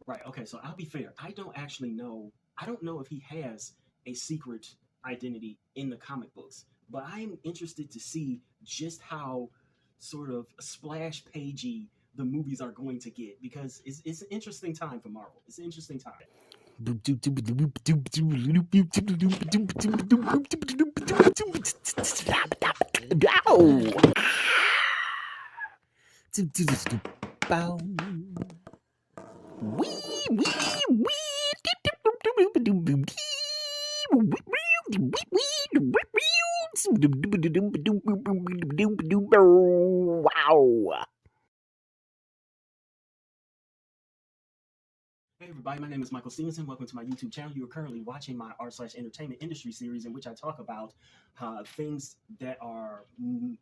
Right. Okay. So I'll be fair. I don't actually know. I don't know if he has a secret identity in the comic books, but I'm interested to see just how sort of splash pagey the movies are going to get because it's an interesting time for Marvel. It's an interesting time. Wow. Hey everybody, my name is MichaelStephenson. Welcome to my YouTube channel. You are currently watching my art/entertainment industry series in which I talk about things that are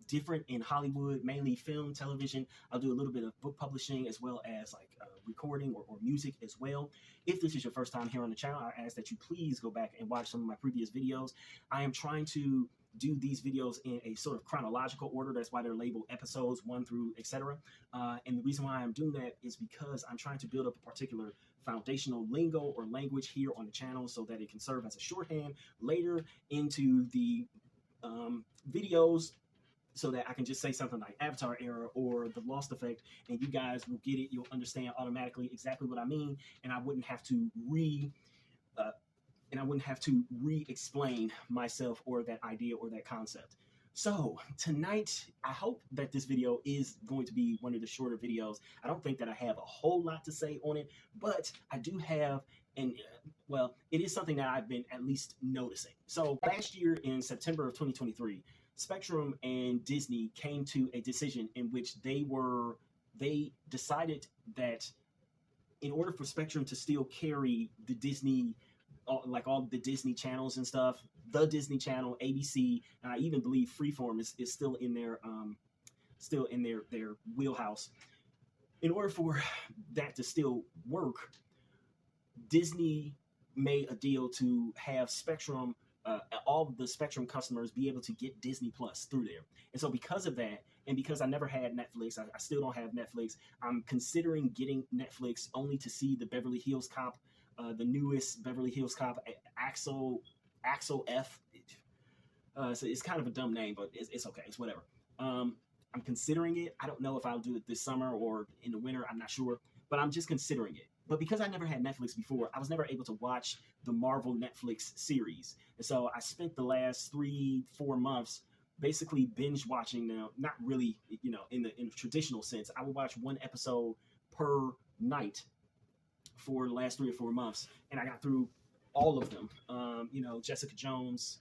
different in Hollywood, mainly film, television. I'll do a little bit of book publishing as well as like recording or music as well. If this is your first time here on the channel, I ask that you please go back and watch some of my previous videos. I am trying to do these videos in a sort of chronological order. That's why they're labeled episodes 1 through etc. And the reason why I'm doing that is because I'm trying to build up a particular foundational lingo or language here on the channel so that it can serve as a shorthand later into the videos so that I can just say something like Avatar Era or The Lost Effect, and you guys will get it. You'll understand automatically exactly what I mean, and I wouldn't have to re-explain myself or that idea or that concept. So tonight, I hope that this video is going to be one of the shorter videos. I don't think that I have a whole lot to say on it, but I do have, and well, it is something that I've been at least noticing. So last year in September of 2023, Spectrum and Disney came to a decision in which they decided that in order for Spectrum to still carry the Disney, like all the Disney channels and stuff, the Disney Channel, ABC, and I even believe Freeform is still in their wheelhouse. In order for that to still work, Disney made a deal to have Spectrum, all of the Spectrum customers be able to get Disney Plus through there. And so because of that, and because I never had Netflix, I still don't have Netflix, I'm considering getting Netflix only to see the Beverly Hills Cop, the newest Beverly Hills Cop, Axel F. So it's kind of a dumb name, but it's okay. It's whatever. I'm considering it. I don't know if I'll do it this summer or in the winter. I'm not sure, but I'm just considering it. But because I never had Netflix before, I was never able to watch the Marvel Netflix series. And so I spent the last 3-4 months basically binge watching them. Not really, in the traditional sense. I would watch one episode per night for the last 3 or 4 months, and I got through all of them. Jessica Jones,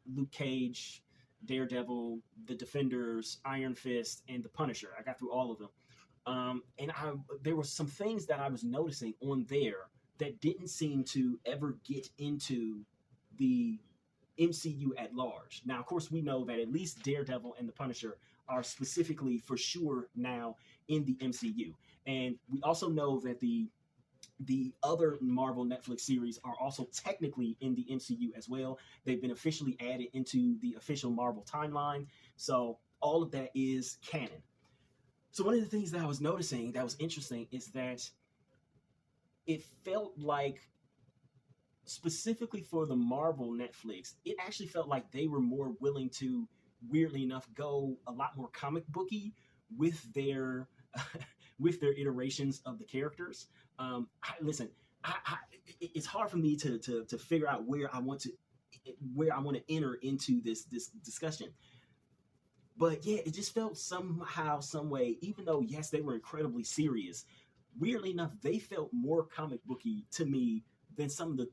Luke Cage, Daredevil, The Defenders, Iron Fist, and The Punisher. I got through all of them. And there were some things that I was noticing on there that didn't seem to ever get into the MCU at large. Now, of course, we know that at least Daredevil and The Punisher are specifically for sure now in the MCU. And we also know that the other Marvel Netflix series are also technically in the MCU as well. They've been officially added into the official Marvel timeline. So all of that is canon. So one of the things that I was noticing that was interesting is that it felt like, specifically for the Marvel Netflix, it actually felt like they were more willing to, weirdly enough, go a lot more comic booky with their with their iterations of the characters. It's hard for me to figure out where I want to enter into this discussion. But yeah, it just felt somehow, some way, even though yes, they were incredibly serious, weirdly enough, they felt more comic booky to me than some of the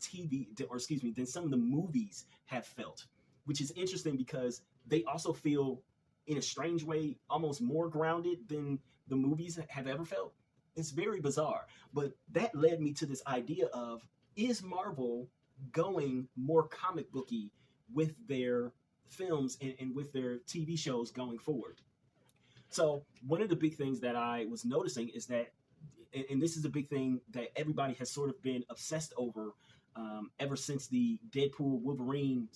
than some of the movies have felt, which is interesting because they also feel, in a strange way, almost more grounded than the movies have ever felt. It's very bizarre, but that led me to this idea of, is Marvel going more comic booky with their films and with their TV shows going forward? So one of the big things that I was noticing is that, and this is a big thing that everybody has sort of been obsessed over ever since the Deadpool Wolverine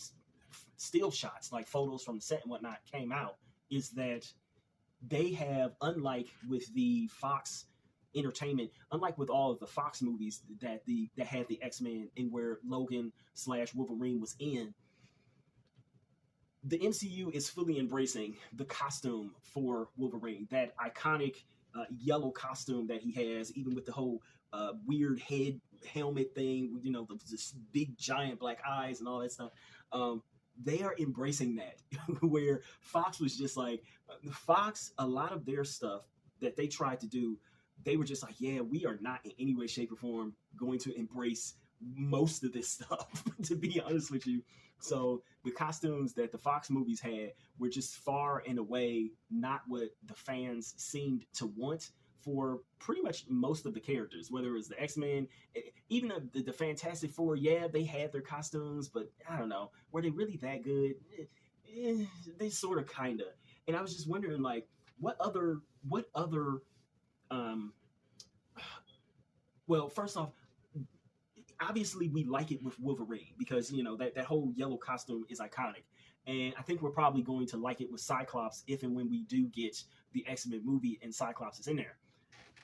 still shots, like photos from the set and whatnot, came out, is that they have, unlike with the Fox entertainment, unlike with all of the Fox movies that had the X-Men and where Logan slash Wolverine was in. The MCU is fully embracing the costume for Wolverine, that iconic yellow costume that he has, even with the whole weird head helmet thing, this big giant black eyes and all that stuff. They are embracing that, where Fox was just like, Fox, a lot of their stuff that they tried to do, they were just like, yeah, we are not in any way, shape, or form going to embrace most of this stuff, to be honest with you. So the costumes that the Fox movies had were just far and away not what the fans seemed to want for pretty much most of the characters, whether it was the X-Men, even the Fantastic Four. Yeah, they had their costumes, but I don't know, were they really that good? They sort of, kind of. And I was just wondering, like, what other well, first off, obviously we like it with Wolverine because that whole yellow costume is iconic, and I think we're probably going to like it with Cyclops if and when we do get the X-Men movie and Cyclops is in there.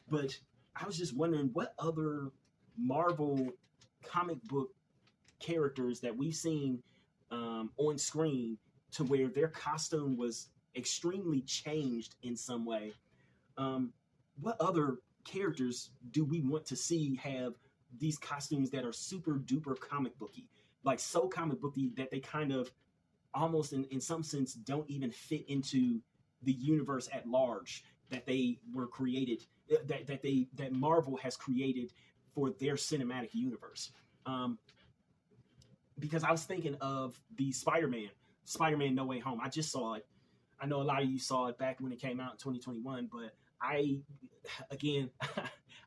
But I was just wondering what other Marvel comic book characters that we've seen on screen to where their costume was extremely changed in some way. What other characters do we want to see have these costumes that are super duper comic booky, like so comic booky that they kind of almost in some sense don't even fit into the universe at large that they were created, that Marvel has created for their cinematic universe. Because I was thinking of the Spider-Man No Way Home. I just saw it. I know a lot of you saw it back when it came out in 2021, but again,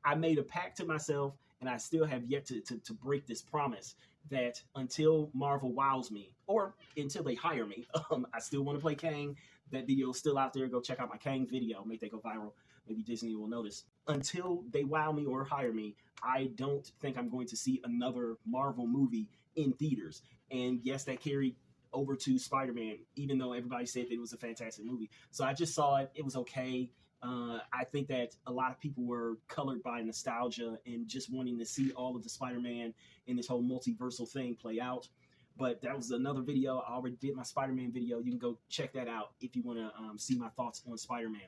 I made a pact to myself, and I still have yet to break this promise that until Marvel wows me, or until they hire me, I still want to play Kang. That video is still out there. Go check out my Kang video. Make that go viral. Maybe Disney will notice. Until they wow me or hire me, I don't think I'm going to see another Marvel movie in theaters. And yes, that carried over to Spider-Man, even though everybody said that it was a fantastic movie. So I just saw it. It was okay. I think that a lot of people were colored by nostalgia and just wanting to see all of the Spider-Man and this whole multiversal thing play out. But that was another video. I already did my Spider-Man video. You can go check that out if you want to see my thoughts on Spider-Man.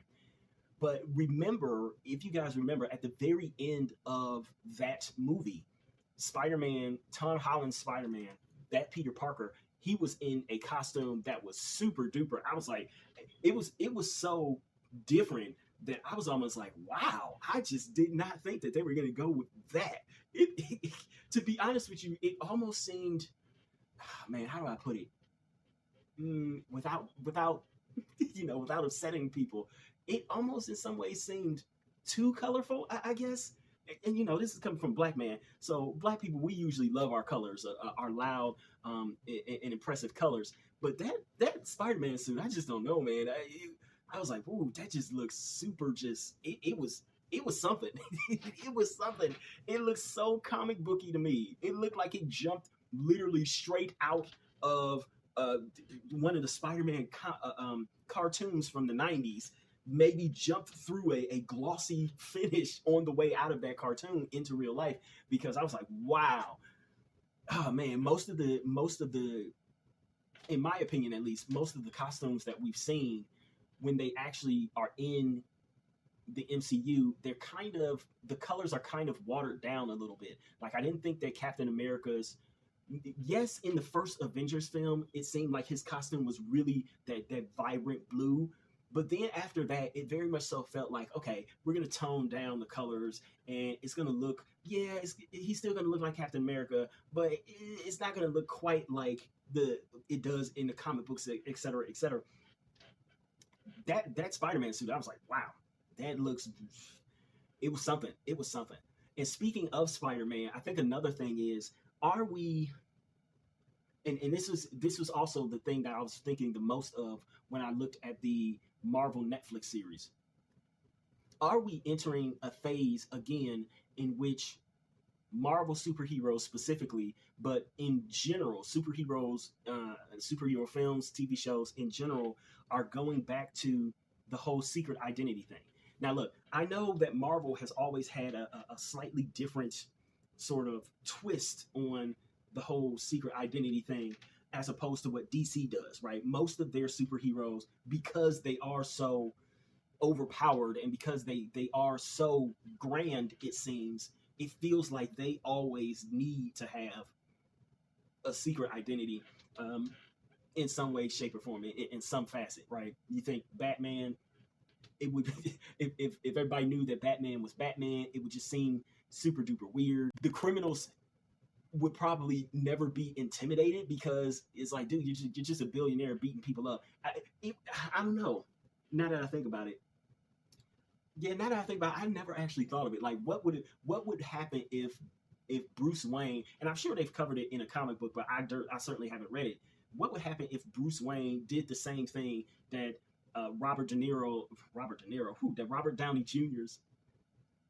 But remember, if you guys remember, at the very end of that movie, Spider-Man, Tom Holland's Spider-Man, that Peter Parker, he was in a costume that was super duper. I was like, it was so different that I was almost like, wow, I just did not think that they were going to go with that. To be honest with you, it almost seemed, man, how do I put it? Without without upsetting people, it almost in some ways seemed too colorful, I guess. And this is coming from Black man. So Black people, we usually love our colors, our loud and impressive colors. But that Spider-Man suit, I just don't know, man. I was like, ooh, that just looks super. It was something. It was something. It looked so comic booky to me. It looked like it jumped literally straight out of one of the Spider-Man cartoons from the 90s. Maybe jumped through a glossy finish on the way out of that cartoon into real life, because I was like, wow. Oh man, most of the, in my opinion at least, most of the costumes that we've seen when they actually are in the MCU, the colors are kind of watered down a little bit. Like, I didn't think that Captain America's, yes, in the first Avengers film, it seemed like his costume was really that vibrant blue. But then after that, it very much so felt like, okay, we're going to tone down the colors, and it's going to look, he's still going to look like Captain America, but it's not going to look quite like it does in the comic books, et cetera, et cetera. That Spider-Man suit, I was like, wow, that looks, it was something. It was something. And speaking of Spider-Man, I think another thing is, are we, and this was also the thing that I was thinking the most of when I looked at the Marvel Netflix series. Are we entering a phase again in which Marvel superheroes specifically, but in general, superheroes, superhero films, TV shows in general, are going back to the whole secret identity thing? Now, look, I know that Marvel has always had a slightly different sort of twist on the whole secret identity thing as opposed to what DC does, right? Most of their superheroes, because they are so overpowered and because they are so grand, it seems, it feels like they always need to have a secret identity, um, in some way, shape, or form, in some facet, right? You think Batman, it would if everybody knew that Batman was Batman, it would just seem super duper weird. The criminals would probably never be intimidated because it's like, dude, you're just a billionaire beating people up. I don't know. Now that I think about it, yeah, now that I think about it, I never actually thought of it. Like, what would happen if Bruce Wayne, and I'm sure they've covered it in a comic book, but I certainly haven't read it. What would happen if Bruce Wayne did the same thing that that Robert Downey Jr.'s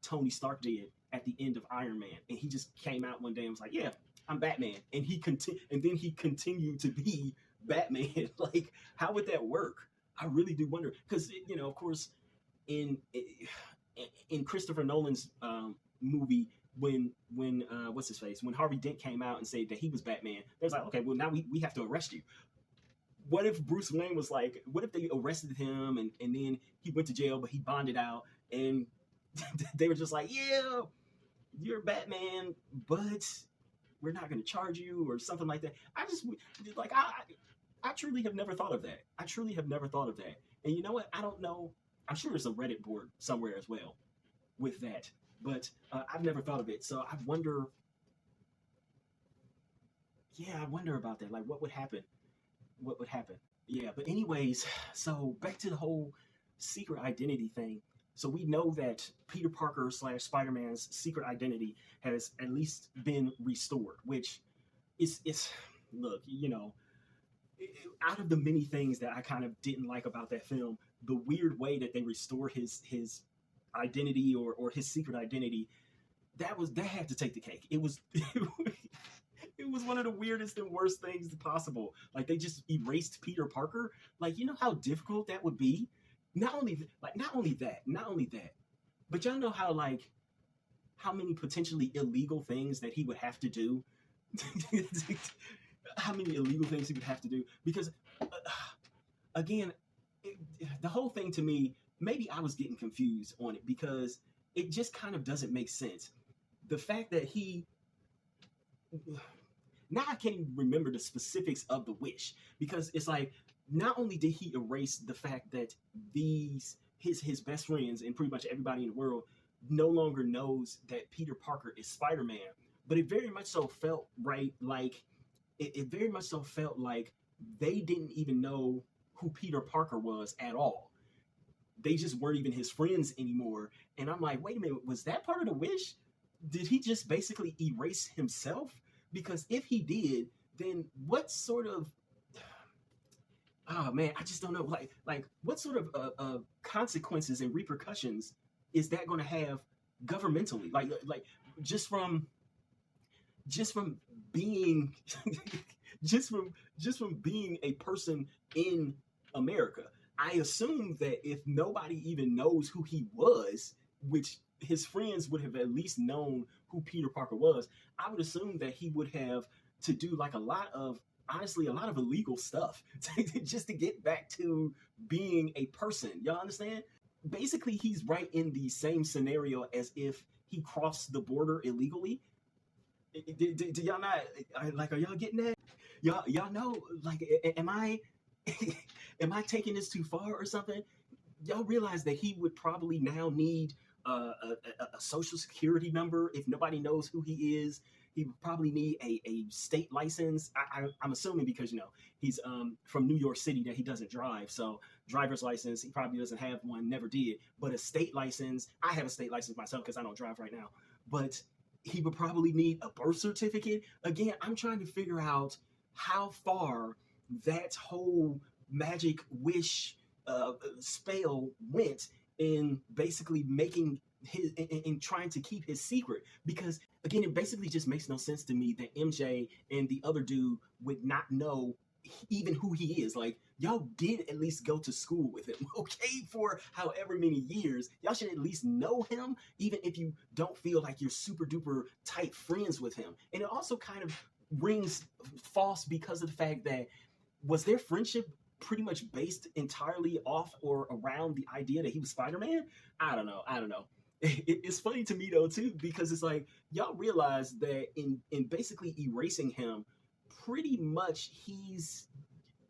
Tony Stark did at the end of Iron Man, and he just came out one day and was like, "Yeah, I'm Batman," and then he continued to be Batman. Like, how would that work? I really do wonder, because of course, in in Christopher Nolan's movie, when what's his face, when Harvey Dent came out and said that he was Batman, they was like, okay, well, now we have to arrest you. What if Bruce Wayne was like, what if they arrested him and then he went to jail, but he bonded out, and they were just like, yeah, you're Batman, but we're not going to charge you or something like that. I truly have never thought of that. I truly have never thought of that. And you know what? I don't know. I'm sure there's a Reddit board somewhere as well with that, but I've never thought of it. So I wonder. Yeah, I wonder about that. Like, what would happen? What would happen? Yeah, but anyways, so back to the whole secret identity thing. So we know that Peter Parker slash Spider-Man's secret identity has at least been restored, which it's look, out of the many things that I kind of didn't like about that film, the weird way that they restored his identity or his secret identity, that had to take the cake. It was it was one of the weirdest and worst things possible. Like, they just erased Peter Parker. Like, you know how difficult that would be? Not only that, but y'all know how many potentially illegal things that he would have to do. How many illegal things he would have to do, because again, the whole thing to me, maybe I was getting confused on it because it just kind of doesn't make sense. The fact that now I can't even remember the specifics of the wish, because it's like, not only did he erase the fact that his best friends and pretty much everybody in the world no longer knows that Peter Parker is Spider-Man, but it very much so felt it very much so felt like they didn't even know who Peter Parker was at all. They just weren't even his friends anymore. And I'm like, wait a minute, was that part of the wish? Did he just basically erase himself? Because if he did, then what sort of, oh man, I just don't know. Like what sort of consequences and repercussions is that going to have governmentally? Like just from being just from being a person in America. I assume that if nobody even knows who he was, which his friends would have at least known who Peter Parker was, I would assume that he would have to do like a lot of illegal stuff just to get back to being a person. Y'all understand? Basically, he's right in the same scenario as if he crossed the border illegally. Do y'all not, like, are y'all getting that? Y'all know, like, am I am I taking this too far or something? Y'all realize that he would probably now need a social security number if nobody knows who he is. He would probably need a state license. I'm assuming because he's from New York City that he doesn't drive, so driver's license he probably doesn't have one, never did. But a state license, I have a state license myself because I don't drive right now. But he would probably need a birth certificate. Again, I'm trying to figure out how far that whole magic wish spell went in basically making in trying to keep his secret, because again, it basically just makes no sense to me that MJ and the other dude would not know even who he is. Like, y'all did at least go to school with him, okay, for however many years. Y'all should at least know him, even if you don't feel like you're super duper tight friends with him. And it also kind of rings false because of the fact that, was their friendship pretty much based entirely off or around the idea that he was Spider-Man? I don't know. It's funny to me though too, because it's like, y'all realize that in basically erasing him, pretty much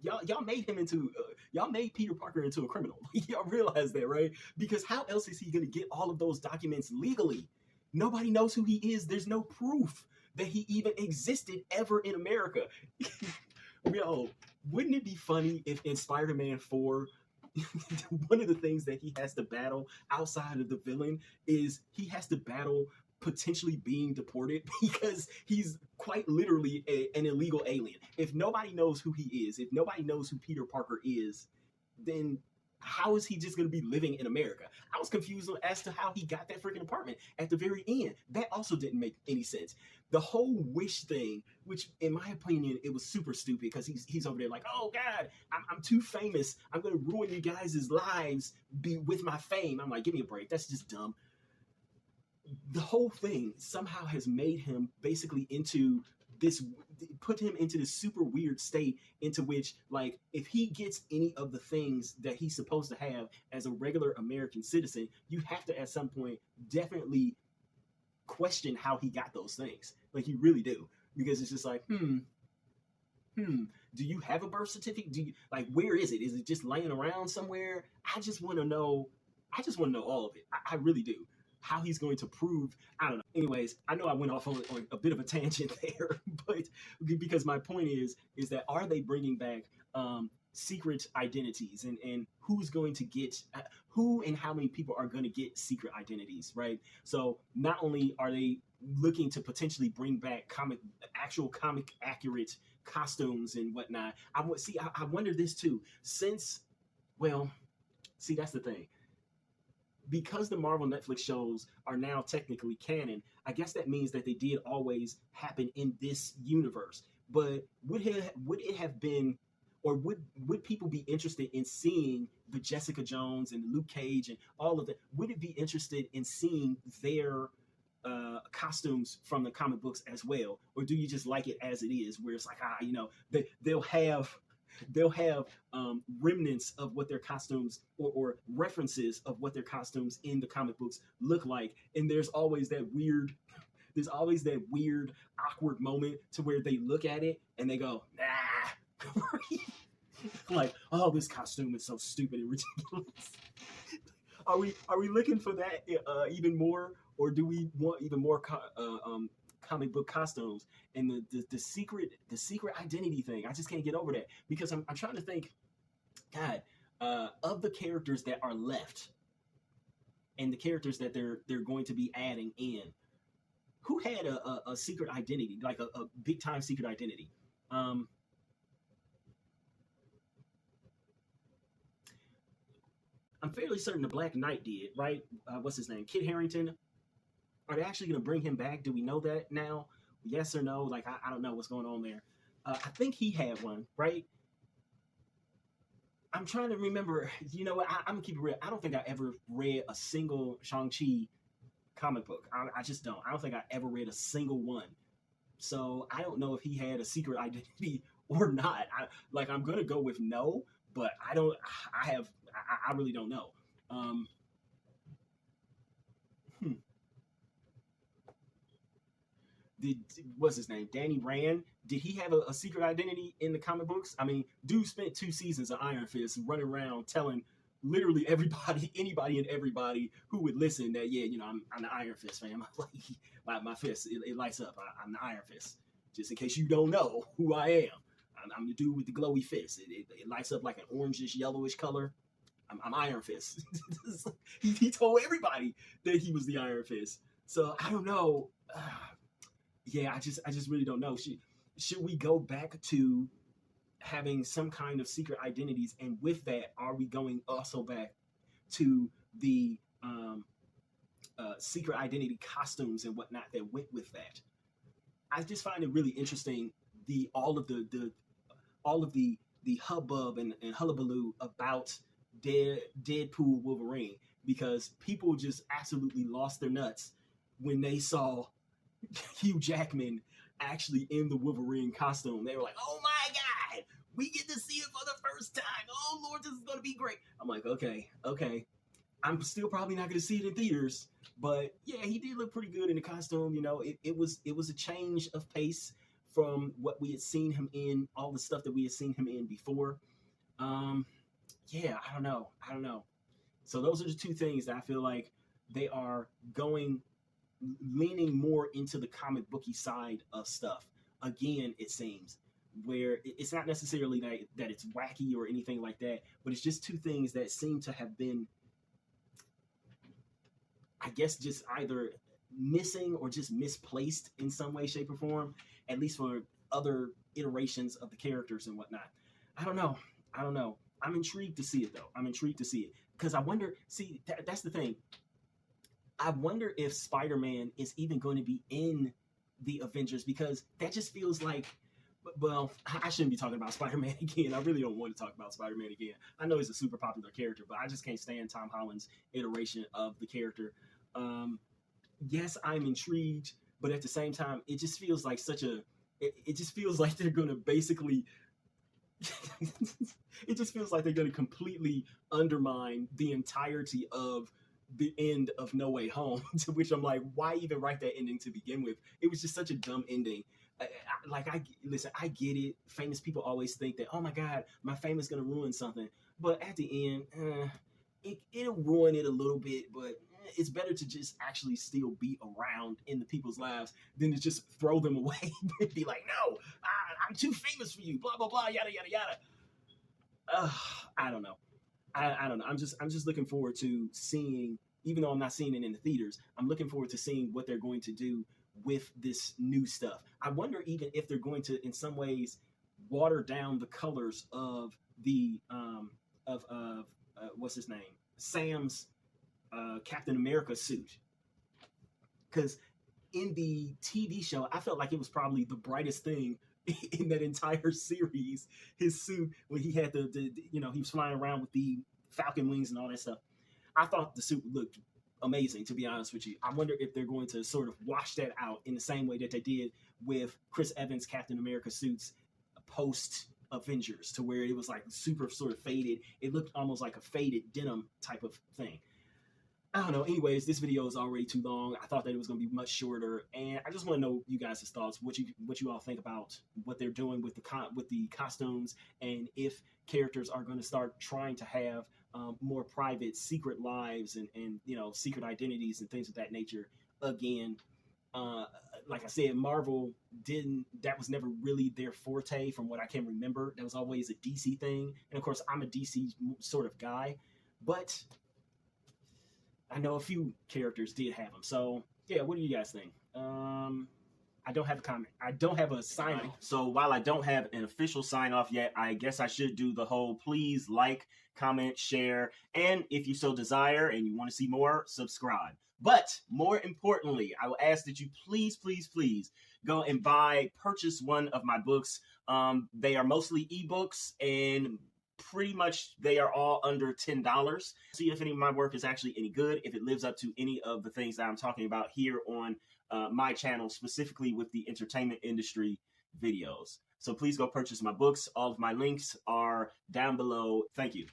y'all made him into y'all made Peter Parker into a criminal. Y'all realize that, right? Because how else is he going to get all of those documents legally? Nobody knows who he is. There's no proof that he even existed ever in America. Yo, wouldn't it be funny if in Spider-Man 4, one of the things that he has to battle outside of the villain is he has to battle potentially being deported, because he's quite literally an illegal alien. If nobody knows who he is, if nobody knows who Peter Parker is, then how is he just going to be living in America? I was confused as to how he got that freaking apartment at the very end. That also didn't make any sense. The whole wish thing, which in my opinion, it was super stupid, because he's over there like, oh God, I'm too famous. I'm going to ruin you guys' lives with my fame. I'm like, give me a break. That's just dumb. The whole thing somehow has made him basically put him into this super weird state into which, like, if he gets any of the things that he's supposed to have as a regular American citizen, you have to at some point definitely question how he got those things. Like, you really do. Because it's just like, do you have a birth certificate? Do you, like, where is it? Is it just laying around somewhere? I just want to know all of it. I really do. How he's going to prove, I don't know. Anyways, I know I went off on a bit of a tangent there, but because my point is that, are they bringing back secret identities, and who's going to get who, and how many people are going to get secret identities, right? So not only are they looking to potentially bring back actual comic accurate costumes and whatnot, I wonder this too, since, well, see, that's the thing. Because the Marvel Netflix shows are now technically canon, I guess that means that they did always happen in this universe. But would it have been, or would people be interested in seeing the Jessica Jones and Luke Cage and all of that? Would it be interested in seeing their costumes from the comic books as well? Or do you just like it as it is, where it's like, they'll have remnants of what their costumes, or references of what their costumes in the comic books look like, and there's always that weird awkward moment to where they look at it and they go, nah. Like, oh, this costume is so stupid and ridiculous. Are we looking for that even more, or do we want even more comic book costumes? And the secret identity thing, I just can't get over that, because I'm trying to think, God, of the characters that are left and the characters that they're going to be adding in, who had a secret identity, like a big time secret identity? I'm fairly certain the Black Knight did, right? What's his name? Kit Harington. Are they actually going to bring him back? Do we know that now? Yes or no? Like, I don't know what's going on there. I think he had one, right? I'm trying to remember. You know what? I'm going to keep it real. I don't think I ever read a single Shang-Chi comic book. I just don't. I don't think I ever read a single one. So I don't know if he had a secret identity or not. I'm going to go with no, but I really don't know. What's his name? Danny Rand. Did he have a secret identity in the comic books? I mean, dude spent 2 seasons of Iron Fist running around telling literally everybody, anybody and everybody who would listen that, yeah, I'm the Iron Fist, fam. Like, my fist, it lights up. I'm the Iron Fist. Just in case you don't know who I am. I'm the dude with the glowy fist. It lights up like an orangish, yellowish color. I'm Iron Fist. he told everybody that he was the Iron Fist. So I don't know. Yeah, I just really don't know. Should we go back to having some kind of secret identities, and with that, are we going also back to the secret identity costumes and whatnot that went with that? I just find it really interesting, all of the all of the hubbub and hullabaloo about Deadpool Wolverine, because people just absolutely lost their nuts when they saw Hugh Jackman actually in the Wolverine costume. They were like, "Oh my God, we get to see it for the first time. Oh Lord, this is going to be great." I'm like, okay. I'm still probably not going to see it in theaters, but yeah, he did look pretty good in the costume. You know, it was a change of pace from what we had seen him in, all the stuff that we had seen him in before. Yeah, I don't know. So those are the two things that I feel like they are leaning more into the comic booky side of stuff. Again, it seems, where it's not necessarily that it's wacky or anything like that, but it's just two things that seem to have been, I guess, just either missing or just misplaced in some way, shape, or form, at least for other iterations of the characters and whatnot. I don't know. I'm intrigued to see it, though. Because I wonder, see, that's the thing. I wonder if Spider-Man is even going to be in the Avengers, because that just feels like, well, I shouldn't be talking about Spider-Man again. I really don't want to talk about Spider-Man again. I know he's a super popular character, but I just can't stand Tom Holland's iteration of the character. Yes, I'm intrigued, but at the same time, it just feels like it just feels like they're going to basically, it just feels like they're going to completely undermine the entirety of the end of No Way Home, to which I'm like, why even write that ending to begin with? It was just such a dumb ending. Listen, I get it. Famous people always think that, oh my God, my fame is going to ruin something. But at the end, it'll ruin it a little bit, but it's better to just actually still be around in the people's lives than to just throw them away and be like, no, I'm too famous for you, blah, blah, blah, yada, yada, yada. I don't know. I don't know. I'm just looking forward to seeing, even though I'm not seeing it in the theaters, I'm looking forward to seeing what they're going to do with this new stuff. I wonder even if they're going to, in some ways, water down the colors of the what's his name, Sam's Captain America suit, because in the TV show, I felt like it was probably the brightest thing in that entire series. His suit, when he had the he was flying around with the falcon wings and all that stuff. I thought the suit looked amazing, to be honest with you. I wonder if they're going to sort of wash that out in the same way that they did with Chris Evans' Captain America suits post Avengers, to where it was like super sort of faded. It looked almost like a faded denim type of thing. I don't know. Anyways, this video is already too long. I thought that it was going to be much shorter, and I just want to know you guys' thoughts. What you all think about what they're doing with the costumes, and if characters are going to start trying to have more private, secret lives and secret identities and things of that nature. Again, like I said, Marvel didn't. That was never really their forte, from what I can remember. That was always a DC thing, and of course, I'm a DC sort of guy, but I know a few characters did have them. So yeah, what do you guys think? I don't have a comment. I don't have a sign off. So while I don't have an official sign off yet, I guess I should do the whole please like, comment, share, and if you so desire and you want to see more, subscribe. But more importantly, I will ask that you please go and purchase one of my books. They are mostly ebooks, and pretty much they are all under $10. See if any of my work is actually any good, if it lives up to any of the things that I'm talking about here on my channel, specifically with the entertainment industry videos. So please go purchase my books. All of my links are down below. Thank you.